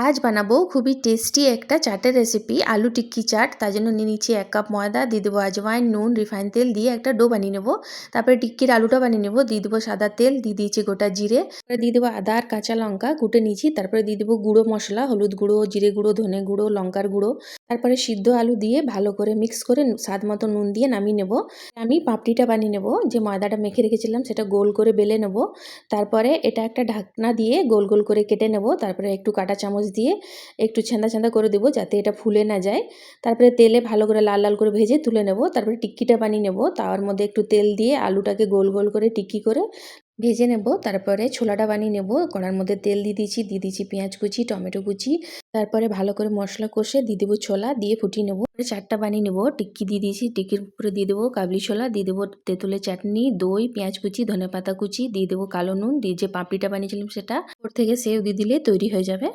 আজ বানাবো খুবই টেস্টি একটা চাটের রেসিপি, আলু টিক্কি চাট। তার জন্য নিয়ে নিচ্ছি 1 কাপ ময়দা, দিয়ে দেবো আজওয়াইন, নুন, রিফাইন তেল দিয়ে একটা ডো বানিয়ে নেবো। তারপরে টিক্কির আলুটা বানিয়ে নেবো। দিয়ে দেবো সাদা তেল, দিয়ে দিয়েছি গোটা জিরে, তারপরে দিয়ে দেবো আদা আর কাঁচা লঙ্কা কুটে নিয়েছি। তারপরে দিয়ে দেবো গুঁড়ো মশলা, হলুদ গুঁড়ো, জিরে গুঁড়ো, ধনে গুঁড়ো, লঙ্কার গুঁড়ো। তারপরে সিদ্ধ আলু দিয়ে ভালো করে মিক্স করে স্বাদ মতো নুন দিয়ে নামিয়ে নেবো। আমি পাপড়িটা বানিয়ে নেবো। যে ময়দাটা মেখে রেখেছিলাম সেটা গোল করে বেলে নেবো। তারপরে এটা একটা ঢাকনা দিয়ে গোল গোল করে কেটে নেবো। তারপরে একটু কাঁটা চামচ দিয়ে একটু ছেঁদা ছেঁদা করে দেবো যাতে এটা ফুলে না যায়। তারপরে তেলে ভালো করে লাল লাল করে ভেজে তুলে নেব। তারপরে টিক্কিটা বানিয়ে নেব। তাওয়ার মধ্যে একটু তেল দিয়ে আলুটাকে গোল গোল করে টিক্কি করে ভেজে নেব। তারপরে ছোলাটা বানিয়ে নেব। কড়ার মধ্যে তেল দিয়ে দিয়েছি পেঁয়াজ কুচি, টমেটো কুচি। তারপরে ভালো করে মশলা কষে দিয়ে দেবো ছোলা, দিয়ে ফুটিয়ে নেব। চাটটা বানিয়ে নেব। টিক্কি দিয়ে দিয়েছি, টিক্কির উপরে দিয়ে দেবো কাবলি ছোলা, দিয়ে দেবো তেঁতুলের চাটনি, দই, পেঁয়াজ কুচি, ধনেপাতা কুচি, দিয়ে দেবো কালো নুন, দিয়ে যে পাপড়িটা বানিয়েছিলাম সেটা ওর থেকে সেও দিয়ে দিলে তৈরি হয়ে যাবে।